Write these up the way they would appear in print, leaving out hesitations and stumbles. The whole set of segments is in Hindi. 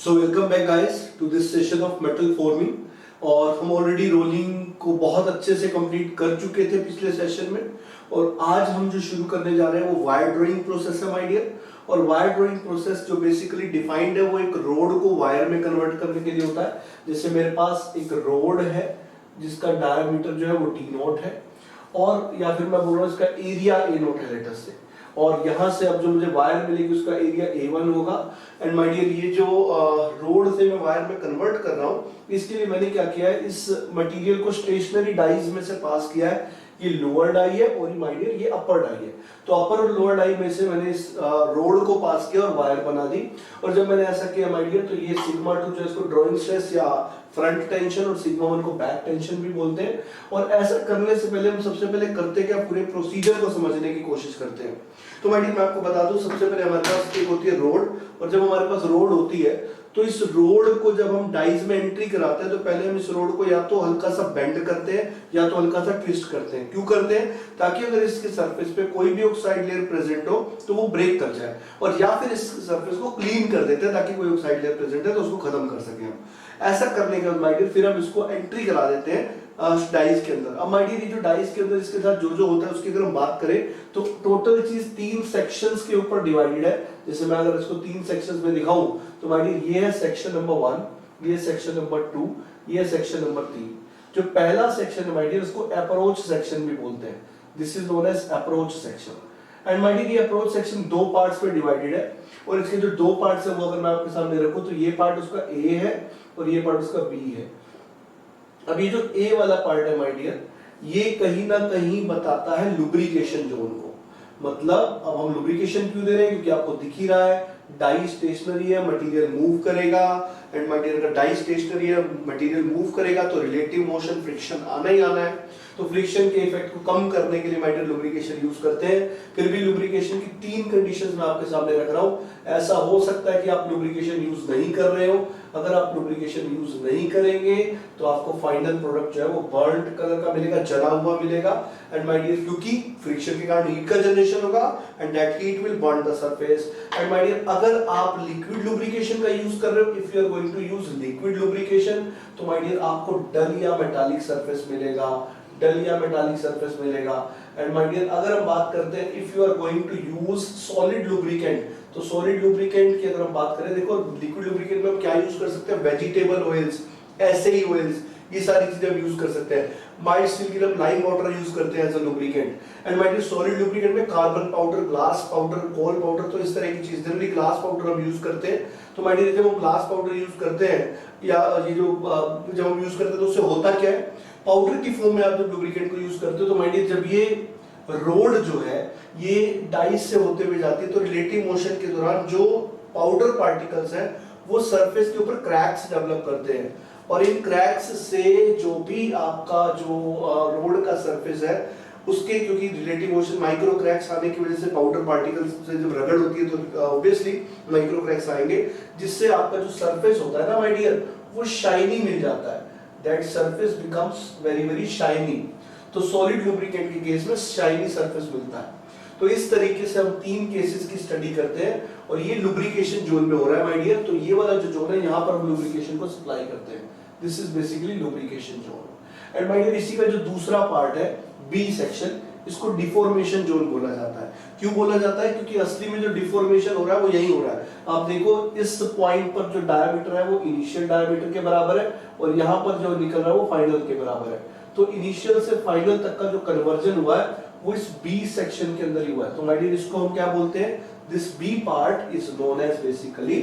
So welcome back guys to this session of metal forming. और हम ऑलरेडी रोलिंग को बहुत अच्छे से कंप्लीट कर चुके थे पिछले सेशन में, और आज हम जो शुरू करने जा रहे हैं वो वायर ड्राइंग प्रोसेस है माय डियर। और वायर ड्राइंग प्रोसेस जो बेसिकली डिफाइंड है वो एक रोड को वायर में कन्वर्ट करने के लिए होता है। जैसे मेरे पास एक रोड है जिसका डायमीटर जो है वो d0 है, और या फिर मैं बोल रहा हूँ इसका एरिया a0 है लेटर से, और यहाँ से अब जो मुझे वायर मिलेगी उसका एरिया a1 होगा। एंड माय डियर ये जो रोड से मैं वायर में कन्वर्ट कर रहा हूँ, इसके लिए मैंने क्या किया है, इस मटेरियल को स्टेशनरी डाइज में से पास किया है। ये लोअर डाई है और माय डियर ये अपर डाई है। तो अपर और लोअर डाई में से मैंने इस रोड को पास किया और वायर बना दी। और जब मैंने ऐसा किया माय डियर, तो ये सिग्मा 2 जो इसको ड्राइंग स्ट्रेस या फ्रंट टेंशन और सिग्मा 1 को बैक टेंशन भी बोलते हैं। और ऐसा करने से पहले हम सबसे पहले करते क्या, पूरे प्रोसीजर को समझने की कोशिश करते हैं। तो माय डियर मैं आपको बता दूं, सबसे पहले हमारे पास एक होती है रोड, और जब हमारे पास रोड होती है तो इस रोड को जब हम डाइज में एंट्री कराते हैं तो पहले हम इस रोड को या तो हल्का सा बेंड करते हैं या तो हल्का सा ट्विस्ट करते हैं। क्यों करते हैं? ताकि अगर इसके सरफेस पे कोई भी ऑक्साइड लेयर प्रेजेंट हो तो वो ब्रेक कर जाए, और या फिर इस सरफेस को क्लीन कर देते हैं ताकि कोई ऑक्साइड लेयर प्रेजेंट है तो उसको खत्म कर सके हम। ऐसा करने के बाद माय डियर फिर हम इसको एंट्री करा देते हैं डाइज के अंदर। अब माय डियर ये जो डाइज के अंदर इसके साथ जो होता है उसकी अगर हम बात करें तो टोटल चीज 3 सेक्शंस के ऊपर डिवाइडेड है। जैसे मैं अगर इसको 3 सेक्शंस में दिखाऊं तो माय डियर ये है सेक्शन नंबर 1, ये सेक्शन नंबर 2, ये सेक्शन नंबर 3। जो पहला सेक्शन है माय डियर इसको अप्रोच सेक्शन भी बोलते हैं। This is known as approach section. And my dear ये अप्रोच सेक्शन 2 पार्ट्स में डिवाइडेड है, और इसके जो 2 पार्ट्स है वो अगर मैं आपके सामने रखूं तो ये पार्ट उसका A है और ये पार्ट उसका B है। अब ये जो A वाला पार्ट है माय डियर, ये कहीं ना कहीं बताता है लुब्रिकेशन जोन को। मतलब अब हम लुब्रिकेशन क्यों दे रहे हैं, क्योंकि आपको दिख ही रहा है डाई स्टेशनरी है, मटेरियल मूव करेगा। एंड मटेरियल का डाई स्टेशनरी है, मटेरियल मूव करेगा तो रिलेटिव मोशन फ्रिक्शन आना ही आना है। तो फ्रिक्शन के इफेक्ट को कम करने के लिए मटेरियल लुब्रिकेशन यूज करते हैं। फिर भी लुब्रिकेशन की 3 कंडीशंस मैं आपके सामने रख रहा हूं। ऐसा हो सकता है कि आप लुब्रिकेशन यूज नहीं कर रहे हो। अगर आप लुब्रिकेशन यूज नहीं करेंगे तो आपको फाइनल प्रोडक्ट जो है वो बर्न्ड कलर का मिलेगा, जला हुआ मिलेगा। एंड माय डियर क्योंकि फ्रिक्शन के कारण हीट का जनरेशन होगा and that heat will burn the surface. And my dear अगर आप लिक्विड लुब्रिकेशन का यूज कर रहे हो, if you are going to use liquid lubrication, तो माय डियर आपको डल या मेटालिक सरफेस मिलेगा, डल या मेटालिक सरफेस मिलेगा। एंड माय डियर अगर हम बात करते हैं if you are going to use solid lubricant, तो सॉलिड लुब्रिकेंट की अगर हम बात करें, देखो लिक्विड लुब्रिकेंट में हम क्या यूज कर सकते हैं, वेजिटेबल ऑयल्स, एसई ऑयल्स, ये सारी चीजें हम यूज कर सकते हैं। माइल्ड स्टील के लिए हम लाइम वाटर यूज करते हैं as a lubricant. And my dear solid lubricant में carbon powder, glass powder, coal powder, तो इस तरह की चीज, जनरली ग्लास पाउडर हम यूज करते हैं। तो माय डियर जब हम ग्लास पाउडर यूज करते हैं या ये जो जब हम यूज करते हैं तो उससे होता क्या है, पाउडर की फॉर्म में आप जब लुब्रिकेंट को यूज करते हो तो माय डियर जब ये रोड जो है ये डाइज से होते हुए जाती है तो रिलेटिव मोशन के दौरान जो पाउडर पार्टिकल्स हैं वो सरफेस के ऊपर क्रैक्स डेवलप करते हैं, और इन क्रैक्स से जो भी आपका जो रोड का सरफेस है उसके, क्योंकि रिलेटिव मोशन माइक्रो क्रैक्स आने की वजह से पाउडर पार्टिकल्स से जब रगड़ होती है तो ऑब्वियसली माइक्रो क्रैक्स आएंगे, जिससे आपका जो सरफेस होता है ना माय डियर वो शाइनी मिल जाता है। That surface becomes very very shiny. तो सॉलिड लुब्रिकेंट के केस में शाइनी सरफेस मिलता है। तो इस तरीके से हम 3 केसेस की स्टडी करते हैं, और ये लुब्रिकेशन जोन में हो रहा है माय डियर। तो ये वाला जो जोन है यहाँ पर हम लुब्रिकेशन को सप्लाई करते हैं। This is basically lubrication zone. And my dear इसी का जो दूसरा पार्ट है बी सेक्शन, इसको डिफॉर्मेशन जोन बोला जाता है। क्यों बोला जाता है? क्योंकि असली में जो डिफॉर्मेशन हो रहा है वो यही हो रहा है। आप देखो इस पॉइंट पर जो डायमीटर है वो इनिशियल डायमीटर के बराबर है, और यहाँ पर जो निकल रहा है वो फाइनल के बराबर है। तो इनिशियल से फाइनल तक का जो कन्वर्जन हुआ है वो इस बी सेक्शन के अंदर ही हुआ है। तो माय डियर इसको हम क्या बोलते हैं, this B part is known as basically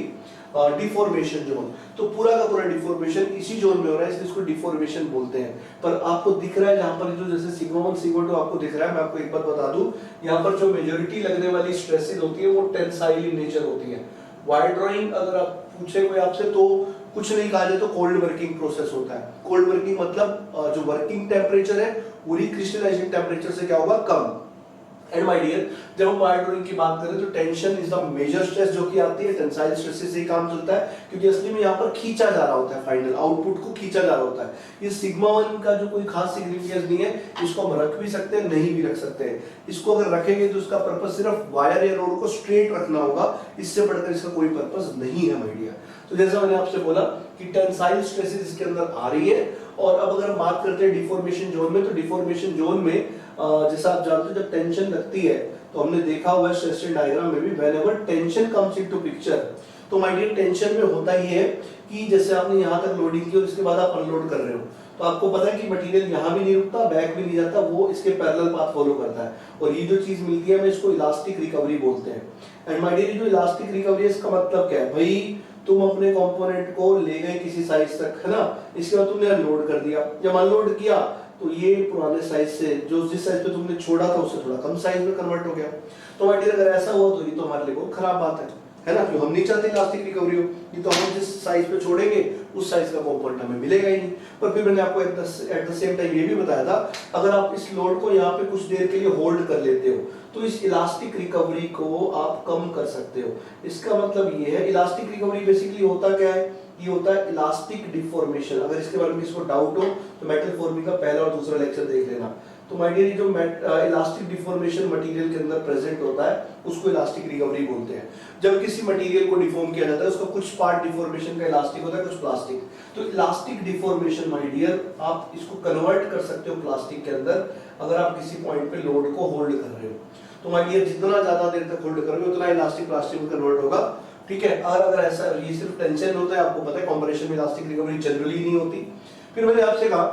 deformation zone. तो पूरा का पूरा डिफॉर्मेशन इसी जोन में हो रहा है, इसलिए इसको डिफॉर्मेशन बोलते हैं। पर आपको दिख रहा है जहां पर जो जैसे सिग्मा 1 सिग्मा 2 आपको दिख रहा है, मैं आपको एक बात बता दूं, यहाँ पर जो मेजॉरिटी लगने वाली स्ट्रेसेस होती है वो टेंसाइल इन नेचर होती है। वायर ड्राइंग अगर आप पूछे कोई आपसे तो कुछ नहीं कहा जाए तो कोल्ड वर्किंग प्रोसेस होता है। कोल्ड वर्किंग मतलब जो वर्किंग टेम्परेचर है वो रिक्रिस्टलाइजेशन टेम्परेचर से क्या होगा, कम। एंड माय डियर, जब हम वायर ड्राइंग की बात करें तो tension is the major stress जो कि आती है, टेंसाइल स्ट्रेस से ही काम चलता है, क्योंकि असली में यहाँ पर खींचा जा रहा होता है, फाइनल आउटपुट को खींचा जा रहा होता है। ये सिग्मा 1 का जो कोई खास सिग्निफिकेंस नहीं है, इसको हम रख भी सकते हैं, नहीं भी रख सकते हैं। इसको अगर रखेंगे तो इसका पर्पस सिर्फ वायर या रोड को स्ट्रेट रखना होगा, इससे बढ़कर इसका कोई पर्पस नहीं है माय डियर। तो जैसा मैंने आपसे बोला कि टेंसाइल स्ट्रेसेस इसके अंदर आ रही है। और अब अगर हम बात करते हैं डिफॉर्मेशन जोन में, तो डिफॉर्मेशन जोन में जैसा आप जानते हो जब टेंशन लगती है तो हमने देखा हुआ है स्ट्रेस डायग्राम में भी, whenever tension comes into picture, तो माय डियर टेंशन में होता ये है कि जैसे आपने यहाँ तक लोडिंग की और इसके बाद आप अनलोड कर रहे हो, तो आपको पता है कि मटेरियल यहाँ भी नहीं रुकता, बैक भी नहीं जाता, वो इसके पैरेलल पाथ फॉलो करता है। और ये जो चीज मिलती है हमें, इसको इलास्टिक रिकवरी बोलते हैं। एंड माय डियर, जो इलास्टिक रिकवरी है इसका मतलब क्या है भाई, तुम अपने कंपोनेंट को ले गए किसी साइज तक, है ना, इसके बाद तुमने अनलोड कर दिया, जब अनलोड किया तो ये पुराने साइज से जो जिस साइज पे तुमने छोड़ा था उससे थोड़ा कम साइज में कन्वर्ट हो गया। तो माय डियर अगर ऐसा हुआ तो ये तो हमारे लिए बहुत खराब बात है ना, क्योंकि हम नहीं चाहते इलास्टिक रिकवरी हो, ये तो हम जिस साइज पे छोड़ेंगे उस साइज का कंपोनेंट हमें मिलेगा ही नहीं। पर फिर मैंने आपको एट द सेम टाइम ये भी बताया था, अगर आप इस लोड को यहाँ पे कुछ देर के लिए होल्ड कर लेते हो तो इस इलास्टिक रिकवरी को आप कम कर सकते हो। इसका मतलब ये है, इलास्टिक रिकवरी बेसिकली होता क्या है, ये होता है इलास्टिक डिफॉर्मेशन। अगर इसके बारे में किसी को डाउट हो तो मेटल फॉर्मिंग का पहला और दूसरा लेक्चर देख लेना। तो माय डियर, जो इलास्टिक डिफॉर्मेशन मटेरियल के अंदर प्रेजेंट होता है उसको इलास्टिक रिकवरी बोलते हैं। जब किसी मटेरियल को डिफॉर्म किया जाता है उसका कुछ पार्ट डिफॉर्मेशन का इलास्टिक होता है, कुछ प्लास्टिक। तो इलास्टिक डिफॉर्मेशन माय डियर, आप इसको कन्वर्ट कर सकते हो प्लास्टिक के अंदर, अगर आप किसी पॉइंट पे लोड को होल्ड कर रहे हो। तो माय डियर, जितना ज्यादा देर तक होल्ड करोगे उतना इलास्टिक प्लास्टिक में कन्वर्ट होगा, ठीक है। और अगर ऐसा ये सिर्फ टेंशन होता है, आपको पता है कंप्रेशन में इलास्टिक रिकवरी जनरली नहीं होती। फिर मैंने आपसे कहा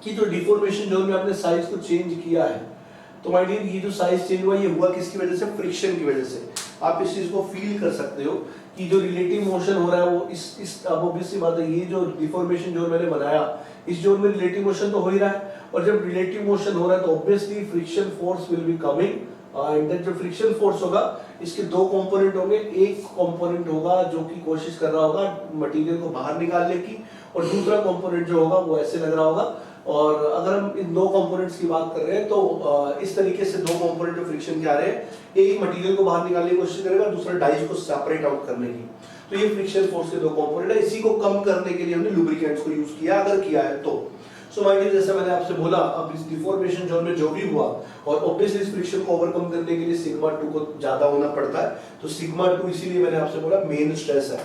कि जो डिफॉर्मेशन जोन में आपने साइज को चेंज किया है, तो माय डियर ये जो साइज चेंज हुआ ये हुआ किसकी वजह से, फ्रिक्शन की वजह से। आप इस चीज को फील कर सकते हो कि जो रिलेटिव मोशन हो रहा है वो इस अब ऑब्वियसली बात है, ये जो डिफॉर्मेशन जोन मैंने बनाया इस जोन में रिलेटिव मोशन तो हो ही रहा है, और जब रिलेटिव मोशन हो रहा है तो obviously friction force will be coming. And जो फ्रिक्शन फोर्स होगा, इसके दो कंपोनेंट होंगे, एक कंपोनेंट होगा जो कि कोशिश कर रहा होगा मटेरियल को बाहर निकालने की, और दूसरा कंपोनेंट जो होगा वो ऐसे लग रहा होगा। और अगर हम इन दो कंपोनेंट्स की बात कर रहे हैं तो इस तरीके से दो कंपोनेंट जो फ्रिक्शन के आ रहे हैं, एक मटेरियल को बाहर निकालने की कोशिश करेगा, दूसरा डाइज को सेपरेट आउट करने की। तो ये फ्रिक्शन फोर्स के दो कंपोनेंट है, इसी को कम करने के लिए हमने लुब्रिकेंट्स को यूज किया, अगर किया है तो। सो माय डियर, जैसे मैंने आपसे बोला, अब इस डिफॉर्मेशन जोन में जो भी हुआ, और ऑब्वियसली इस फ्रिक्शन को ओवरकम करने के लिए सिग्मा 2 को ज्यादा होना पड़ता है, तो सिग्मा 2 इसीलिए मैंने आपसे बोला मेन स्ट्रेस है।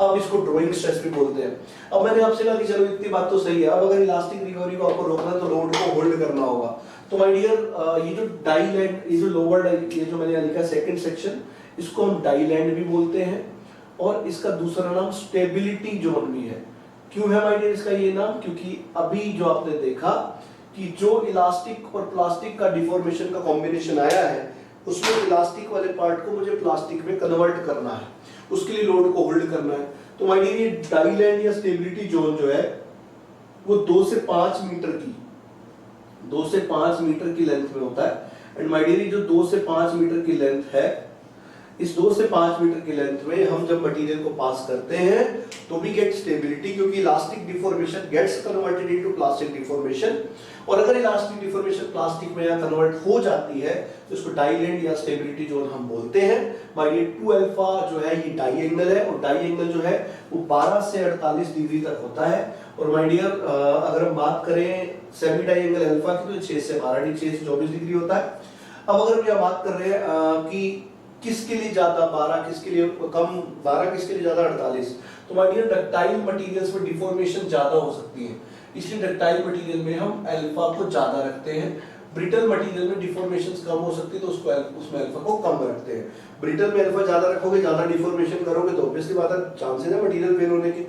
अब इसको ड्राइंग स्ट्रेस भी बोलते हैं। अब मैंने आपसे कहा कि चलो इतनी बात तो सही है, अब अगर इलास्टिक रिकवरी को आपको रोकना है तो रोड को होल्ड करना होगा। तो माय डियर, ये जो डाई लैंड, ये जो लोअर डाई, ये जो मैंने लिखा सेकंड सेक्शन, इसको हम डाई लैंड भी बोलते हैं, और इसका दूसरा नाम स्टेबिलिटी जोन भी है। क्यों है माय डियर इसका ये नाम, क्योंकि अभी जो आपने देखा कि जो इलास्टिक और प्लास्टिक का डिफॉर्मेशन का कॉम्बिनेशन आया है, उसमें इलास्टिक वाले पार्ट को मुझे प्लास्टिक में कन्वर्ट करना है, उसके लिए लोड को होल्ड करना है। तो माय डियर, ये डाई लैंड या स्टेबिलिटी जोन जो है वो 2 से 5 मीटर की लेंथ में होता है। एंड माय डियर, जो 2 से 5 मीटर की लेंथ है, इस 2 से 5 मीटर की लेंथ में हम जब मटेरियल को पास करते हैं तो वी गेट स्टेबिलिटी, क्योंकि elastic deformation gets converted into plastic deformation. और अगर इलास्टिक डिफॉर्मेशन प्लास्टिक में या कन्वर्ट हो जाती है तो इसको डाई लैंड या स्टेबिलिटी जोन हम बोलते हैं। माय डियर, 2 अल्फा जो है ये डाई एंगल है, और डाई एंगल जो है वो 12 से 48 डिग्री तक होता है। और माय डियर, अगर हम बात करें सेमी डाई एंगल अल्फा की, तो 6 से 12 डिग्री, 6 से 24 डिग्री होता है। अब अगर हम यह बात कर रहे हैं कि किसके लिए ज्यादा 12, किसके लिए कम 12, किसके लिए ज्यादा 48, तो माय डियर डक्टाइल मटेरियल्स में डिफॉर्मेशन ज्यादा हो सकती है, इसलिए डक्टाइल मटेरियल में हम अल्फा को ज्यादा रखते हैं। ब्रिटल मटेरियल में डिफॉर्मेशंस कम हो सकती है तो उसमें अल्फा को कम रखते हैं। ब्रिटल में अल्फा ज्यादा रखोगे, ज्यादा डिफॉर्मेशन करोगे तो ऑब्वियसली बात है चांसेस है मटेरियल फेल होने के।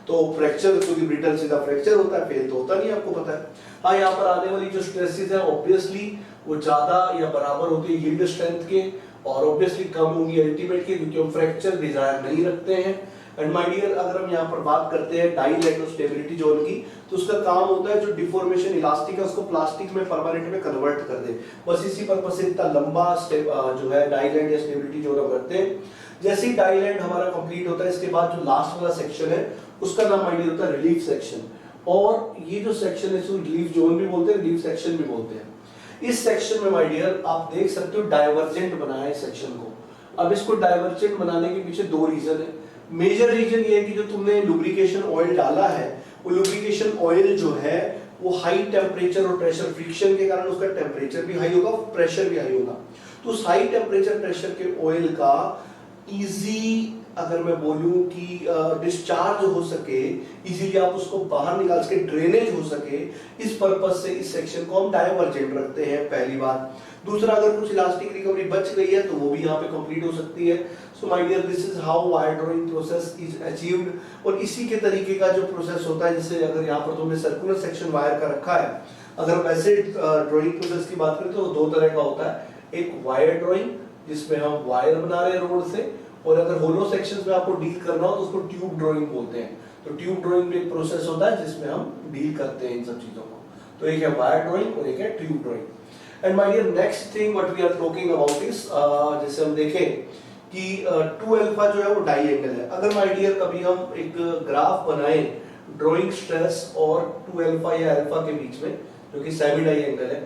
तो फ्रैक्चर, क्योंकि ब्रिटल सीधा फ्रैक्चर होता है, फेल तो होता नहीं, आपको पता है। हाँ, यहाँ पर आने वाली जो स्ट्रेसेस है ऑब्वियसली वो ज्यादा या बराबर होती है यील्ड स्ट्रेंथ के, और ऑब्वियसली कम होंगी अल्टीमेट के, क्योंकि हम फ्रैक्चर डिजायर नहीं रखते हैं। एंड माय डियर, अगर हम यहाँ पर बात करते हैं डाई लैंड और स्टेबिलिटी जोन की, तो उसका काम होता है जो डिफॉर्मेशन इलास्टिक है उसको प्लास्टिक में परमानेंट में कन्वर्ट कर दे, बस इसी पर्पस से इतना लंबा जो है डाई लैंड या स्टेबिलिटी जोन हम करते हैं। जैसे ही डाई लैंड हमारा कंप्लीट होता है, इसके बाद जो लास्ट वाला सेक्शन है उसका नाम माय डियर होता है रिलीफ सेक्शन। और ये जो सेक्शन है इसको रिलीफ जोन भी बोलते हैं, रिलीफ सेक्शन भी बोलते हैं। इस सेक्शन में माय डियर आप देख सकते हो डाइवर्जेंट बनाया है इस सेक्शन को। अब इसको डाइवर्जेंट बनाने के पीछे दो रीजन है। मेजर रीजन ये है कि जो तुमने लुब्रिकेशन ऑयल डाला है वो लुब्रिकेशन ऑयल जो है वो हाई टेम्परेचर और प्रेशर फ्रिक्शन के कारण उसका टेम्परेचर भी हाई होगा, प्रेशर भी हाई होगा। तो उस हाई टेम्परेचर प्रेशर के ऑयल का इजी अगर मैं बोलूं कि डिस्चार्ज हो सके, इजीली आप उसको बाहर निकाल सके, ड्रेनेज हो सके, इस पर्पस से इस सेक्शन को हम डाइवर्जेंट रखते हैं, पहली बात। दूसरा, अगर कुछ इलास्टिक रिकवरी बच गई है तो वो भी यहाँ पे कंप्लीट हो सकती है। So my dear, this is how wire drawing process is achieved. और इसी के तरीके का जो प्रोसेस होता है, जैसे अगर यहाँ पर तुमने सर्कुलर सेक्शन वायर का रखा है, अगर वैसे ड्राइंग प्रोसेस की बात करें तो दो तरह का होता है। एक वायर ड्राइंग जिसमें हम वायर बना रहे हैं रोड से, और अगर होलो सेक्शंस में आपको डील करना हो तो उसको ट्यूब ड्राइंग बोलते हैं। तो ट्यूब ड्राइंग में एक प्रोसेस होता है जिसमें हम डील करते हैं इन सब चीजों को। तो एक है वायर ड्राइंग और एक है tube drawing. And my dear, next thing what we are talking about is, जैसे हम देखें कि 2 अल्फा जो है वो डाई एंगल है। अगर माय डियर कभी हम एक ग्राफ बनाएं ड्राइंग स्ट्रेस और 2 अल्फा या अल्फा के बीच में, जो कि सेमी डाई एंगल है,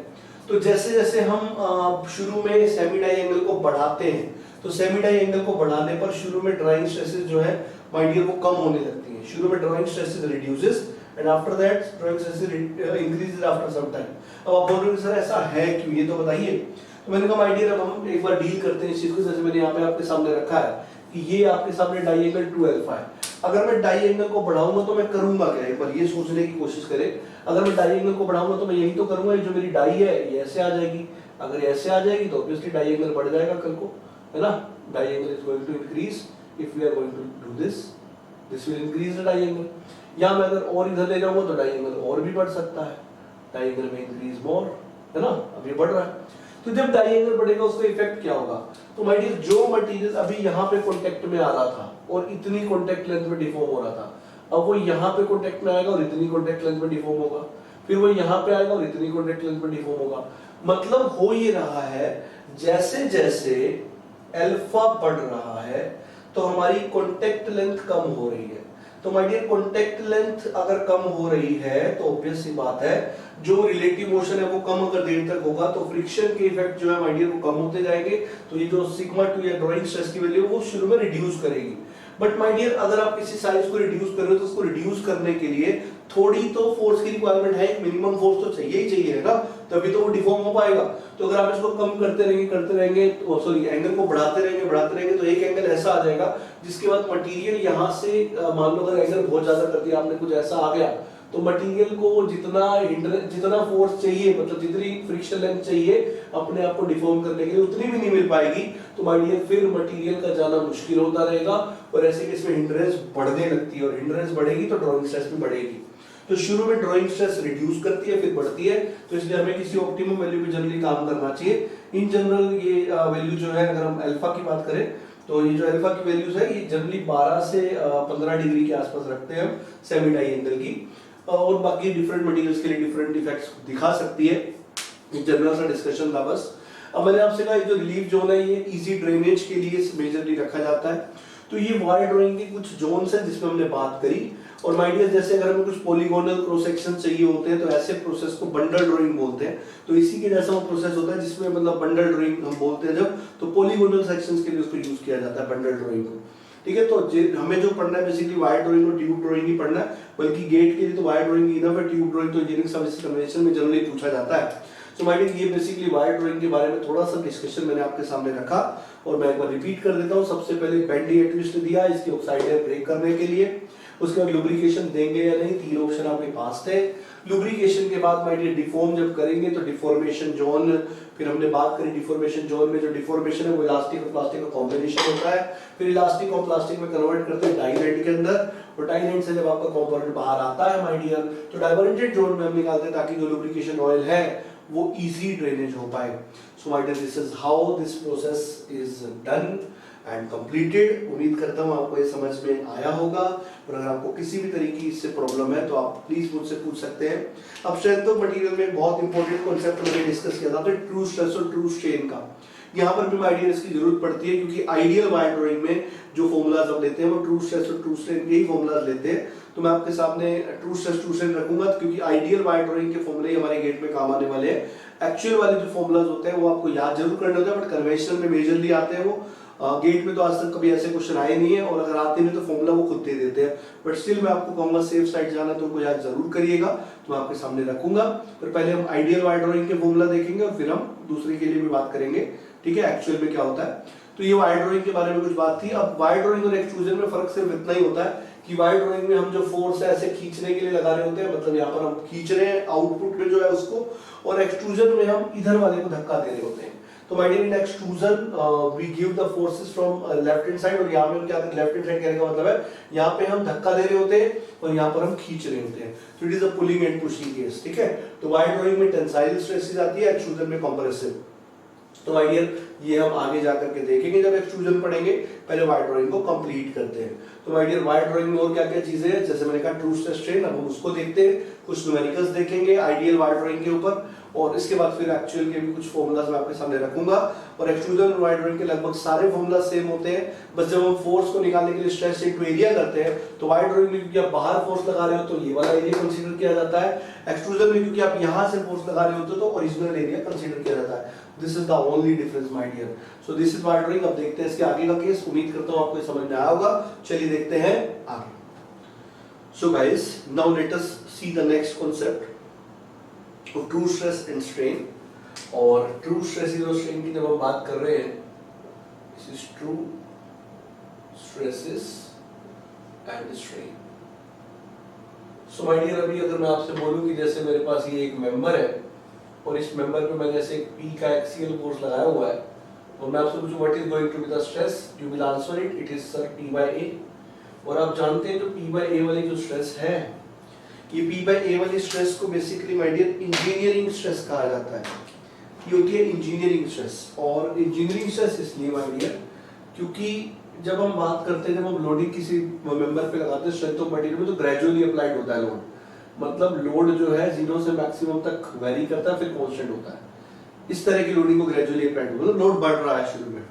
तो जैसे जैसे हम शुरू में सेमी डाई एंगल को बढ़ाते हैं, तो सेमी डाई एंगल को बढ़ाने पर शुरू में ड्राइंग स्ट्रेसेस जो है माय डियर वो कम होने लगती हैं। शुरू में drawing stresses reduces and after that drawing stresses increases after some time. अब आप बोल रहे हो सर ऐसा है क्यों, ये तो बताइए। तो मैंने कहा माय डियर, अब हम एक बार डील करते हैं इस चीज को। जैसे मैंने यहाँ पे आपके सामने रखा है कि ये आपके सामने डाई एंगल 2 अल्फा है। अगर मैं डाई एंगल को बढ़ाऊंगा तो मैं करूंगा क्या, एक बार ये सोचने की कोशिश करें। अगर मैं डाई एंगल को बढ़ाऊंगा तो मैं यही तो करूंगा, जो मेरी डाई है ये ऐसे आ जाएगी। अगर ऐसे आ जाएगी तो ऑब्वियसली डाई एंगल बढ़ जाएगा कल को, है ना। Die angle is going to increase if we are going to do this will increase the die angle. या मैं अगर और इधर ले जाऊंगा तो डाई एंगल और भी बढ़ सकता है, डाई एंगल में इंक्रीज मोर, है ना। अब ये बढ़ रहा है, तो जब डाई एंगल बढ़ेगा उसका इफेक्ट क्या होगा। तो माय डियर, जो मटेरियल अभी यहाँ पे कांटेक्ट में आ रहा था और इतनी कांटेक्ट लेंथ में डिफॉर्म हो रहा था, अब वो यहाँ पे कांटेक्ट में आएगा और इतनी कांटेक्ट लेंथ में डिफॉर्म होगा, फिर वो यहाँ पे आएगा और इतनी कांटेक्ट लेंथ में डिफॉर्म होगा। मतलब हो ये रहा है, जैसे जैसे अल्फा बढ़ रहा है तो हमारी कांटेक्ट लेंथ कम हो रही है। तो माय डियर, कांटेक्ट लेंथ अगर कम हो रही है तो ऑब्वियस सी बात है जो रिलेटिव मोशन है वो कम अगर देर तक होगा तो फ्रिक्शन के इफेक्ट जो है माय डियर वो कम होते जाएंगे। तो ये जो सिग्मा 2 या ड्राइंग स्ट्रेस की वैल्यू वो शुरू में रिड्यूस करेगी। बट माय डियर, अगर आप किसी साइज को रिड्यूस कर रहे हो तो उसको रिड्यूस करने के लिए थोड़ी तो फोर्स की रिक्वायरमेंट है, मिनिमम फोर्स तो चाहिए ही चाहिए, है ना, तभी तो वो डिफॉर्म हो पाएगा। तो अगर आप इसको कम करते रहेंगे तो सॉरी एंगल को बढ़ाते रहेंगे तो एक एंगल ऐसा आ जाएगा जिसके बाद मटेरियल यहाँ से मान लो अगर एंगल बहुत ज्यादा कर दिया आपने, कुछ ऐसा आ गया तो मटेरियल को जितना फोर्स चाहिए, मतलब जितनी फ्रिक्शन लेंथ चाहिए अपने आप को डिफॉर्म करने के लिए, उतनी भी नहीं मिल पाएगी। तो माय डियर, फिर मटेरियल का जाना मुश्किल होता रहेगा और ऐसे केस में हिंड्रेंस बढ़ने लगती है और हिंड्रेंस बढ़ेगी तो ड्राइंग स्ट्रेस भी बढ़ेगी। तो शुरू में ड्राइंग स्ट्रेस रिड्यूस करती है, फिर बढ़ती है। तो इसलिए हमें किसी ऑप्टिमम वैल्यू पे जनरली काम करना चाहिए। इन जनरल ये वैल्यू जो है, अगर हम अल्फा की बात करें तो ये जो अल्फा की वैल्यूज है ये जनरली 12 से 15 डिग्री के आसपास रखते हैं हम सेमी डाई एंगल की, और बाकी डिफरेंट मटेरियल्स के लिए डिफरेंट इफेक्ट्स दिखा सकती है। एक जनरल सा डिस्कशन था बस। अब मैंने आपसे कहा जो रिलीफ जोन है ये इजी ड्रेनेज के लिए मेजरली रखा जाता है। तो ये वायर ड्राइंग के कुछ जोन्स हैं जिसमें हमने बात करी। और माय डियर, जैसे अगर हमें कुछ पॉलीगोनल क्रॉस सेक्शन चाहिए होते हैं तो ऐसे प्रोसेस को बंडल ड्राइंग बोलते हैं। तो इसी के जैसा वो प्रोसेस होता है जिसमें मतलब बंडल ड्राइंग हम बोलते हैं जब, तो पॉलीगोनल सेक्शंस के लिए उसको यूज किया जाता है बंडल ड्राइंग को। ठीक है, तो हमें जो पढ़ना है बेसिकली वायर ड्राइंग और ट्यूब ड्राइंग ही पढ़ना है, बल्कि गेट के लिए तो वायर ड्राइंग इनफ है, ट्यूब ड्राइंग तो इंजीनियरिंग सर्विस कन्वेंशन में जनरली पूछा जाता है। सो माय डियर, ये बेसिकली वायर ड्राइंग के बारे में थोड़ा सा डिस्कशन मैंने आपके सामने रखा और मैं एक बार रिपीट कर देता हूँ। सबसे पहले बेंड या ट्विस्ट दिया इसकी ऑक्साइड ब्रेक करने के लिए, उसके बाद लुब्रिकेशन देंगे या नहीं, तीन ऑप्शन आपके पास थे। लुब्रिकेशन के बाद माय डियर डिफॉर्म जब करेंगे तो डिफॉर्मेशन जोन, फिर हमने बात करी डिफॉर्मेशन जोन में जो डिफॉर्मेशन है वो इलास्टिक और प्लास्टिक का कॉम्बिनेशन होता है। फिर इलास्टिक को प्लास्टिक में कन्वर्ट करते हैं डाई एंड के अंदर, और डाई एंड से जब आपका कंपोनेंट बाहर आता है माय डियर तो डाइवर्जेंट जोन में हम निकालते हैं ताकि जो लुब्रिकेशन ऑयल है वो इजी ड्रेनेज हो पाए। So my dear, this is how this process is done and completed. उम्मीद करता हूँ आपको ये समझ में आया होगा, और अगर आपको किसी भी तरीके से प्रॉब्लम है तो आप प्लीज मुझसे पूछ सकते हैं। अब स्ट्रेंथ ऑफ मटेरियल में बहुत इंपॉर्टेंट कॉन्सेप्ट मैंने डिस्कस किया था, तो ट्रू स्ट्रेस और ट्रू स्ट्रेन का यहाँ पर भी आइडियल इसकी जरूरत पड़ती है, क्योंकि आइडियल वायर ड्राइंग में जो फॉर्मूलाज हम लेते हैं वो ट्रू स्ट्रेस और ट्रू स्ट्रेन के ही फॉर्मूलाज लेते हैं। तो मैं आपके सामने ट्रू स्ट्रेस ट्रू स्ट्रेन रखूंगा क्योंकि आइडियल वायर ड्राइंग के फॉर्मूले हमारे गेट में काम आने वाले हैं। एक्चुअल वाले जो फॉर्मूलाज होते हैं वो आपको याद जरूर करने होते हैं, बट कन्वेंशनल में मेजरली आते हैं वो। गेट में तो आज तक कभी ऐसे क्वेश्चन आए नहीं है, और अगर आते हैं तो फॉर्मूला वो खुद दे देते हैं, बट स्टिल मैं आपको कहूंगा सेफ साइड जाना तो उनको याद जरूर करिएगा। तो मैं आपके सामने रखूंगा, पर पहले हम आइडियल वायर ड्राइंग के फॉर्मूला देखेंगे और फिर हम दूसरे के लिए भी बात करेंगे, ठीक है, एक्चुअल में क्या होता है। तो ये वायर ड्राइंग के बारे में कुछ बात थी। अब वायर ड्राइंग और एक्सट्रूजन में फर्क सिर्फ इतना ही होता है कि वायर ड्राइंग में हम जो फोर्स है ऐसे खींचने के लिए लगा रहे होते हैं, मतलब यहाँ पर हम खींच रहे हैं आउटपुट में जो है उसको, और एक्सट्रूजन में हम इधर वाले को धक्का दे रहे होते हैं। तो my dear, in extrusion we give the forces from left hand side, और यहाँ पे हम क्या करते हैं, लेफ्ट हैंड साइड कहने का मतलब है यहाँ पे हम धक्का दे रहे होते हैं और यहाँ पर हम खींच रहे होते हैं। तो it is a pulling and pushing case, ठीक है। तो वायर ड्राइंग में टेंसाइल स्ट्रेसेस आती है, एक्सट्रूजन में कंप्रेसिव। तो माय डियर, ये हम आगे जाकर के देखेंगे जब एक्सट्रूजन पढ़ेंगे, पहले वायर ड्राइंग को कंप्लीट करते हैं। तो माय डियर, वायर ड्राइंग में और क्या क्या चीजें हैं, जैसे मैंने कहा ट्रू स्ट्रेस स्ट्रेन, अब हम उसको देखते हैं, कुछ न्यूमेरिकल्स देखेंगे आइडियल वायर ड्राइंग के ऊपर, और इसके बाद फिर एक्चुअल के भी कुछ फॉर्मूलाज मैं आपके सामने रखूंगा। और एक्सट्रूजन और वायर ड्राइंग के लगभग सारे फॉर्मूला सेम होते हैं, बस जब हम फोर्स को निकालने के लिए स्ट्रेस इनटू एरिया करते हैं, तो वायर ड्राइंग में क्योंकि आप बाहर फोर्स लगा रहे हो तो ये वाला एरिया कंसीडर किया जाता है, एक्सट्रूजन में क्योंकि आप यहां से फोर्स लगा रहे होते हो तो ओरिजिनल एरिया कंसीडर किया जाता है। This is the only difference my dear. So this is wire drawing. अब देखते हैं इसके आगे का केस, उम्मीद करता हूं आपको समझ में आया होगा। चलिए देखते हैं आगे। So guys, now let us see the next concept of true stress and strain. और ट्रू स्ट्रेस और स्ट्रेन की जब हम बात कर रहे हैं, this is true stresses and strain. So my dear, अभी अगर मैं आपसे बोलूं कि जैसे मेरे पास ये एक मेंबर है और इस मेंबर पे मैंने ऐसे एक P का एक्सियल फोर्स लगाया हुआ है, और मैं आपसे पूछूं what is going to be the stress, you will answer it, it is sir P/A। और आप जानते हैं जो P/A वाली जो स्ट्रेस है, ये P/A वाली स्ट्रेस को basically my dear engineering stress कहा जाता है। ये होती है इंजीनियरिंग स्ट्रेस। और इंजीनियरिंग स्ट्रेस इसलिए माय डियर क्योंकि जब हम बात करते हैं, जब हम लोडिंग किसी मेंबर पे लगाते हैं स्ट्रेंथ ऑफ मटेरियल में, तो ग्रेजुअली अप्लाइड होता है लोड, मतलब लोड जो है 0 से मैक्सिमम तक वेरी करता है, फिर कांस्टेंट होता है। इस तरह की लोडिंग को ग्रेजुअली अप्लाइड होता है, मतलब लोड बढ़ रहा है शुरू में,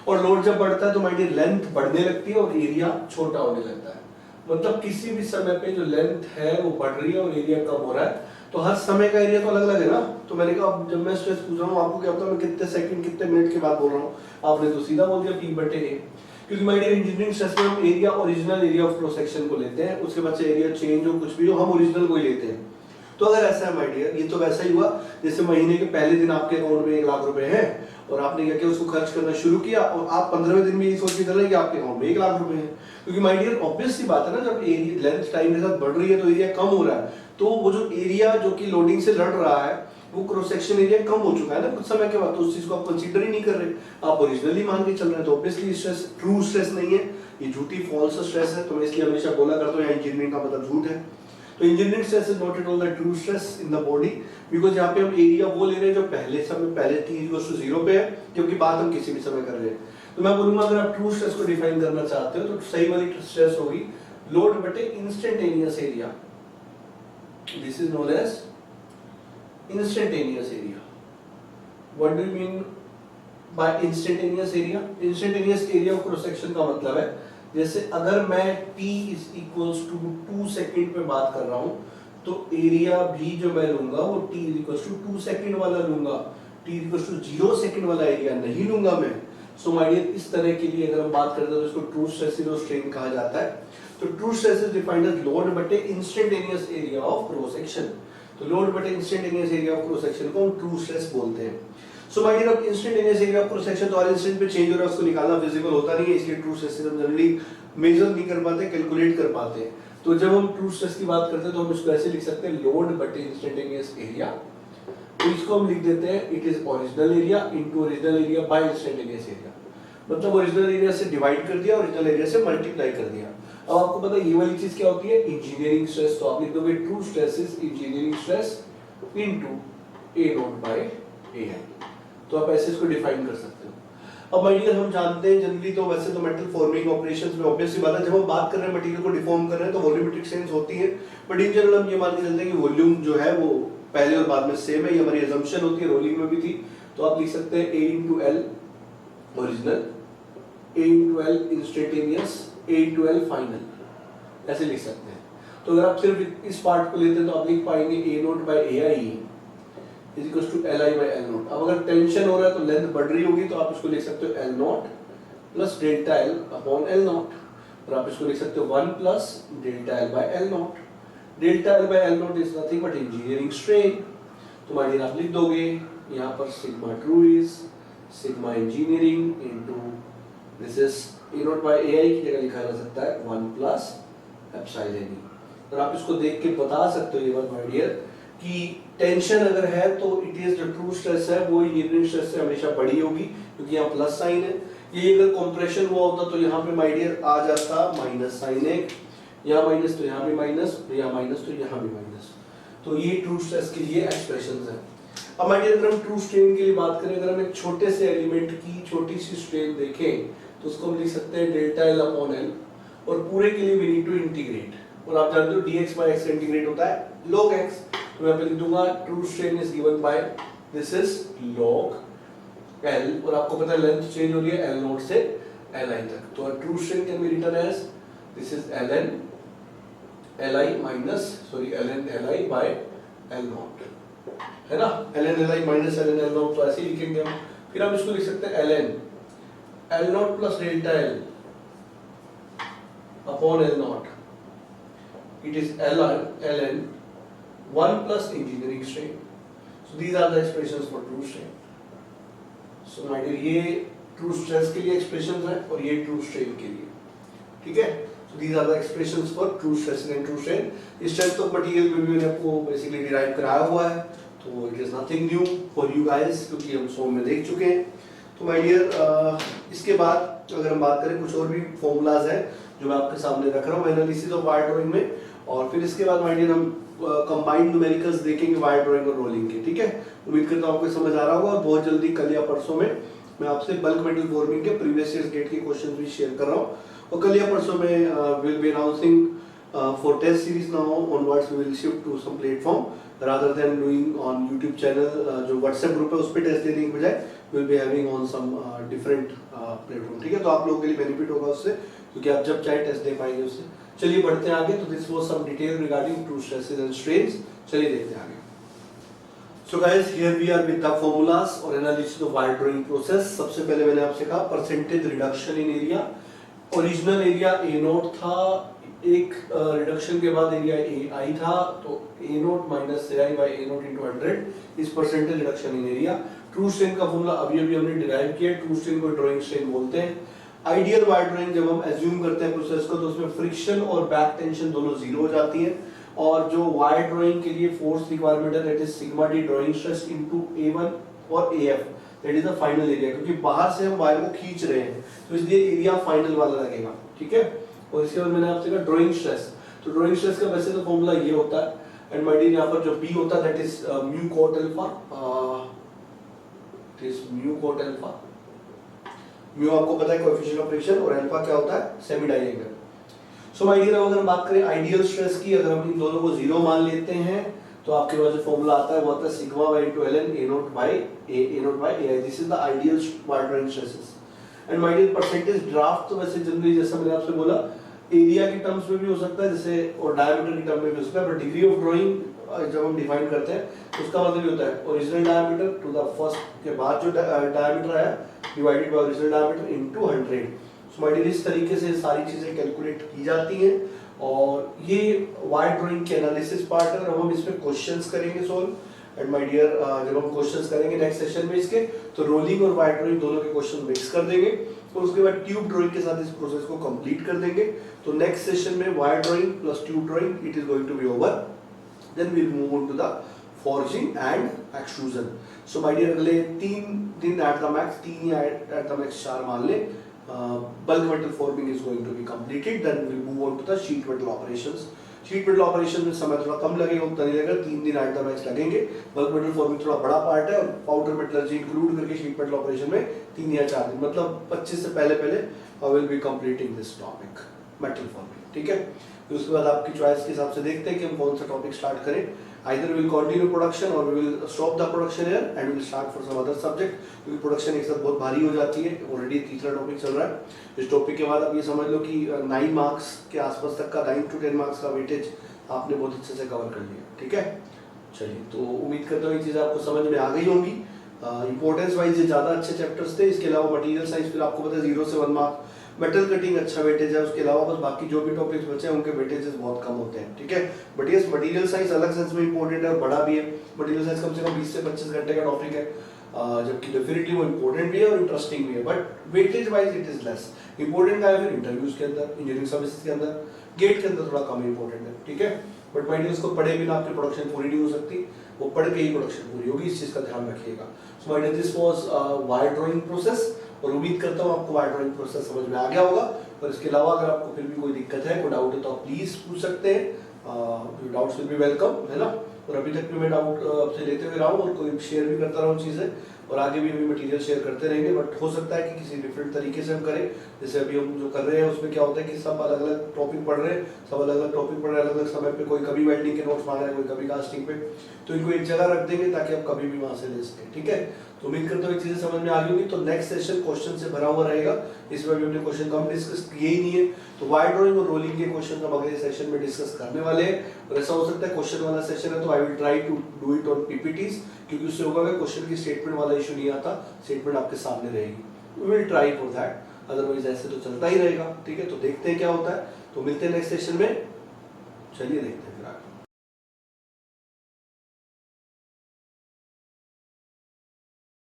और लोड जब बढ़ता है तो माय डियर लेंथ बढ़ने लगती है और एरिया छोटा होने लगता है। मतलब किसी भी समय पे जो लेंथ है वो बढ़ रही है और एरिया कम हो रहा है, तो हर समय का एरिया तो अलग अलग है ना। तो मैंने कहा अब जब मैं स्ट्रेस पूछ रहा हूँ आपको क्या पता मैं कितने सेकंड कितने मिनट के बाद बोल रहा हूँ, आपने तो सीधा बोल दिया P/A। क्योंकि माय डियर इंजीनियरिंग स्ट्रेस में हम area, original area of cross section को लेते हैं, उसके बाद से एरिया चेंज हो कुछ भी हो, हम ओरिजिनल को ही लेते हैं। तो अगर ऐसा है माय डियर, ये तो वैसा ही हुआ जैसे महीने के पहले दिन आपके अकाउंट में 1 लाख रुपए है और आपने क्या किया, उसको खर्च करना शुरू किया, और आप 15वें दिन में ये सोच के चल रहे कि आपके अकाउंट में 1 लाख रुपए है। क्योंकि माय डियर ऑब्वियस सी बात है ना, जब एरिया लेंथ टाइम के साथ बढ़ रही है तो एरिया कम हो रहा है, तो वो जो एरिया जो कि लोडिंग से लड़ रहा है वो क्रॉस सेक्शन एरिया कम हो चुका है ना कुछ समय के बाद, तो उस चीज को आप कंसीडर ही नहीं कर रहे, आप ओरिजिनली मान के चल रहे हैं। तो ऑब्वियसली स्ट्रेस ट्रू स्ट्रेस नहीं है, ये झूठी फॉल्स स्ट्रेस है। तो मैं इसलिए हमेशा बोला करता हूं इंजीनियरिंग का मतलब झूठ है। तो engineering stress is not at all the true stress in the body, because यहाँ पे हम एरिया वो ले रहे हैं जो पहले T=0 पे है, क्योंकि बात हम किसी भी समय कर रहे हैं। तो मैं बोलूंगा अगर आप ट्रू स्ट्रेस को डिफाइन करना चाहते हो तो सही वाली स्ट्रेस होगी लोड बटे instantaneous area. This is known as instantaneous area. What do you mean by instantaneous area? Instantaneous area of cross section का मतलब है जैसे अगर मैं t is equals to 2 second पे बात कर रहा हूँ तो एरिया भी जो मैं लूंगा वो t is equals to 2 second वाला लूंगा, t is equals to 0 second वाला एरिया नहीं लूंगा मैं। सो माय डियर, इस तरह के लिए अगर हम बात करते हैं तो इसको ट्रू स्ट्रेस और स्ट्रेन कहा जाता है। तो true stress is defined as load बटे instantaneous area of cross section. तो लोड बटे instantaneous area of cross section को हम ट्रू स्ट्रेस बोलते हैं। सो माय डियर, अब instantaneous area of cross section तो हर इंस्टेंट पे चेंज हो रहा है, उसको निकालना विजिबल होता नहीं है, इसलिए ट्रू स्ट्रेस हम जनरली मेजर नहीं कर पाते, कैलकुलेट कर पाते हैं। तो जब हम ट्रू स्ट्रेस की बात करते हैं तो हम इसको ऐसे लिख सकते हैं लोड बटे इंस्टेंटेनियस एरिया। तो इसको हम लिख देते हैं it is original area into original area bye instantaneous area. मतलब ओरिजिनल एरिया से डिवाइड कर दिया, ओरिजिनल एरिया से मल्टीप्लाई कर दिया। अब आपको पता है ये वाली चीज क्या होती है, इंजीनियरिंग स्ट्रेस। तो आप लिख दोगे true stress is engineering stress into A0/AI। तो आप ऐसे इसको डिफाइन कर सकते हो। अब मटेरियल हम जानते हैं जनरली, तो वैसे तो मेटल फॉर्मिंग ऑपरेशंस में ऑब्वियस सी बात है, जब हम बात कर रहे हैं मटेरियल को डिफॉर्म कर रहे हैं तो वॉल्यूमेट्रिक चेंज होती है, बट इन जनरल हम ये मान के चलते हैं कि वॉल्यूम जो है वो पहले और बाद में सेम है, ये हमारी असम्पशन होती है, रोलिंग में भी थी। तो आप लिख सकते हैं A/L original, A/L instantaneous, A/L final, ऐसे लिख सकते हैं। तो अगर आप सिर्फ इस पार्ट को लेते हैं तो आप लिख पाएंगे A0/AI is equal to L I by L naught. अब अगर टेंशन हो रहा है तो लेंथ बढ़ रही होगी तो आप इसको लिख सकते हो L not plus delta L upon L not, और आप इसको लिख सकते हो 1 plus delta L by L not. Delta L by L not is nothing but engineering strain, तो माइडियर आप लिख दोगे यहाँ पर sigma true is sigma engineering into this is A not by A I की जगह लिखा जा सकता है 1 प्लस एप्सिलॉन ई। और आप इसको देख के बता सकते हो ये बात माइडियर कि टेंशन अगर है तो इट इज जो ट्रू स्ट्रेस है वो इंजीनियरिंग स्ट्रेस से हमेशा बड़ी होगी, क्योंकि यहाँ प्लस साइन है। ये अगर कंप्रेशन हुआ होता तो यहाँ पे माइडियर आ जाता माइनस साइन एक, यहाँ माइनस तो यहाँ भी माइनस, यहाँ माइनस तो यहाँ भी माइनस। तो ये ट्रू स्ट्रेस के लिए एक्सप्रेशंस हैं। अब माइडियर अगर हम ट्रू स्ट्रेन के लिए बात करें, अगर हम एक छोटे से एलिमेंट की छोटी सी स्ट्रेन देखें तो उसको हम लिख सकते हैं डेल्टा एल अपॉन एल, और पूरे के लिए वी नीड टू इंटीग्रेट, और आप जानते हो dx by x इंटीग्रेट होता है log x, तो मैं पे लिख दूंगा true strain is given by this is log l, और आपको पता है लेंथ चेंज हो रही है l नॉट से li तक, तो true strain can be written as this is ln li minus ln li by l naught, है ना, ln li minus ln l naught, तो ऐसे ही लिखेंगे हम। फिर हम इसको लिख सकते हैं ln l not plus delta l upon l not, it is ln 1 plus engineering strain. So these are the expressions for true strain. So my dear, ये true stress के लिए expressions हैं और ये true strain के लिए, ठीक है? So these are the expressions for true stress and true strain. Strength of material भी मैंने आपको basically derive कराया हुआ है, तो it is nothing new for you guys क्योंकि हम सोम में देख चुके हैं। तो my dear, इसके बाद अगर हम बात करें कुछ और भी formulas हैं जो मैं आपके सामने रख रहा हूँ एनालिसिस ऑफ वायर ड्राइंग में, और फिर इसके बाद माइडियर हम कंबाइंड न्यूमेरिकल्स देखेंगे वायर ड्राइंग और रोलिंग के, ठीक है? उम्मीद करता हूँ आपको समझ आ रहा होगा, और बहुत जल्दी कल या परसों में मैं आपसे बल्क मेटल फॉर्मिंग के प्रीवियस ईयर गेट के क्वेश्चंस भी शेयर कर रहा हूँ, और कल या परसों में will be announcing for test series now onwards we will shift to some platform rather than doing on YouTube channel, जो व्हाट्सएप ग्रुप है उस पर टेस्ट देने के बजाय will be having on some different platform, ठीक है? तो आप लोगों के लिए बेनिफिट होगा उससे, क्योंकि आप जब चाहे टेस्ट दे पाएंगे उससे। चलिए बढ़ते हैं आगे। तो this was some detail regarding true stresses and strains. चलिए देखते हैं आगे। So guys, here we are with the formulas और analysis of wire drawing process. सबसे पहले मैंने आपसे कहा percentage reduction in area. Original area A not था, एक रिडक्शन के बाद एरिया ए आई था, तो A not minus A I by A not into 100 is percentage reduction in area. True strain का फॉर्मूला अभी अभी हमने डिराइव किया। ट्रू स्ट्रेन को ड्राइंग स्ट्रेन बोलते हैं। आइडियल वायर ड्राइंग जब हम एज्यूम करते हैं प्रोसेस को, तो उसमें फ्रिक्शन और बैक टेंशन दोनों जीरो हो जाती है, और जो वायर ड्राइंग के लिए फोर्स रिक्वायरमेंट है that is sigma D drawing stress into A1 और AF, that is the final area, क्योंकि बाहर से हम वायर को खींच रहे हैं तो इसलिए एरिया फाइनल वाला लगेगा, ठीक है? और इसके बाद मैंने आपसे कहा ड्राइंग स्ट्रेस। तो ड्राइंग स्ट्रेस का वैसे तो फॉर्मूला ये होता है, एंड माय डियर यहाँ पर जो B होता है that is mu cot alpha, it is mu cot alpha. Mu आपको पता है कोएफिशिएंट ऑफ फ्रिक्शन, और अल्फा क्या होता है? Semi direct. So my dear, अगर हम बात करें आइडियल स्ट्रेस की, अगर हम इन दोनों को जीरो मान लेते हैं तो आपके पास जो फॉर्मूला आता है वो आता है sigma by into ln a naught by a naught by ai। This is the ideal wire drawing stresses. And my dear, percentage draft तो वैसे जनरली जैसा मैंने आपसे बोला एरिया के टर्म्स में भी हो सकता है जैसे, और डायमीटर के टर्म में भी हो सकता है, बट डिग्री ऑफ ड्राइंग जब हम डिफाइन करते हैं उसका मतलब ये होता है original diameter to the first के बाद जो डायमीटर आया divided by original diameter into 100। So my dear, इस तरीके से सारी चीजें कैलकुलेट की जाती हैं, और ये वायर ड्राइंग के एनालिसिस पार्ट है, और हम इसमें क्वेश्चंस करेंगे सॉल्व। एंड माय डियर, जब हम क्वेश्चंस करेंगे नेक्स्ट सेशन में इसके, तो रोलिंग और वायर ड्राइंग दोनों के क्वेश्चन मिक्स कर देंगे, और उसके बाद ट्यूब ड्राइंग के साथ इस प्रोसेस को कंप्लीट कर देंगे। तो नेक्स्ट सेशन में wire drawing plus tube drawing it is going to be over, then we will move on to the forging and extrusion. So my dear, अगले तीन दिन at the max, तीन या at the max 4 मान ले, bulk metal forming is going to be completed. Then we'll move on to the sheet metal operations. Sheet metal operation में समय थोड़ा कम लगेगा, उतना नहीं लगेगा, 3 दिन एट द मैक्स लगेंगे। बल्क मेटल फॉर्मिंग थोड़ा बड़ा पार्ट है, और पाउडर मेटलर्जी इंक्लूड करके शीट मेटल ऑपरेशन में 3 या 4 दिन, मतलब 25 से पहले I will be completing this topic metal forming, ठीक है? तो उसके बाद आपकी चॉइस के हिसाब से देखते हैं कि हम कौन सा टॉपिक स्टार्ट करें। Either we will continue production or we will stop the production here and we will start for some other subject, क्योंकि प्रोडक्शन एक साथ बहुत भारी हो जाती है। ऑलरेडी तीसरा टॉपिक चल रहा है। इस टॉपिक के बाद आप ये समझ लो कि 9 मार्क्स के आसपास तक का 9 to 10 मार्क्स का वेटेज आपने बहुत अच्छे से कवर कर लिया, ठीक है? चलिए, तो उम्मीद करता हूँ ये चीज़ आपको समझ में आ गई होंगी। इंपॉर्टेंस वाइज ये ज़्यादा अच्छे चैप्टर्स थे। इसके अलावा मटेरियल साइंस फिर आपको पता है 0 से 1 मार्क, मेटल कटिंग अच्छा वेटेज है, उसके अलावा बस बाकी जो भी टॉपिक्स बचे हैं उनके वेटेजेस बहुत कम होते हैं, ठीक है। बट ये मटेरियल साइंस अलग सेंस में इंपॉर्टेंट है और बड़ा भी है। मटेरियल साइंस कम से कम 20 से 25 घंटे का टॉपिक है, जबकि डेफिनेटली वो इंपॉर्टेंट भी है और इंटरेस्टिंग भी है, but weightage wise it is less important का है। फिर इंटरव्यूज के अंदर, इंजीनियरिंग सर्विसेज के अंदर, गेट के अंदर थोड़ा कम इंपॉर्टेंट है, ठीक है। बट माइंड उसको पढ़े बिना आपकी प्रोडक्शन पूरी नहीं हो सकती, वो पढ़ के ही प्रोडक्शन पूरी होगी, इस चीज का ध्यान रखिएगा। So mind this was wire drawing process, और उम्मीद करता हूँ आपको वायर ड्राइंग प्रोसेस समझ में आ गया होगा। और इसके अलावा अगर आपको फिर भी कोई दिक्कत है, कोई डाउट है, तो आप प्लीज पूछ सकते हैं, डाउट्स विल बी वेलकम, है ना। और अभी तक भी मैं डाउट आपसे लेते हुए रहा हूँ और कोई शेयर भी करता रहा हूँ चीज़ें, और आगे भी अभी मटेरियल शेयर करते रहेंगे। बट हो सकता है कि किसी डिफरेंट तरीके से हम करें, जैसे अभी हम जो कर रहे हैं उसमें क्या होता है कि सब अलग अलग टॉपिक पढ़ रहे हैं, सब अलग अलग टॉपिक पढ़ रहे हैं अलग अलग समय पे, कोई कभी वेल्डिंग के नोट्स मांग रहा है, कोई कभी कास्टिंग पे, तो इनको एक जगह रख देंगे ताकि आप कभी भी वहां से ले सकें, ठीक है। तो उम्मीद करता हूँ ये चीजें समझ में आ गई होंगी। तो नेक्स्ट सेशन क्वेश्चन से भरा हुआ रहेगा, इसमें भी हमने क्वेश्चन कम डिस्कस किए ही नहीं है, तो वायर ड्राइंग और रोलिंग के क्वेश्चन हम अगले सेशन में डिस्कस करने वाले हैं। और ऐसा हो सकता है क्वेश्चन वाला सेशन है तो I will try to do it on PPTs, क्योंकि उससे होगा कि क्वेश्चन की स्टेटमेंट वाला इशू नहीं आता, स्टेटमेंट आपके सामने रहेगी। We will try for that, otherwise ऐसे तो चलता ही रहेगा, ठीक है। तो देखते हैं क्या होता है, तो मिलते हैं नेक्स्ट सेशन में, चलिए देखते हैं फिर आगे।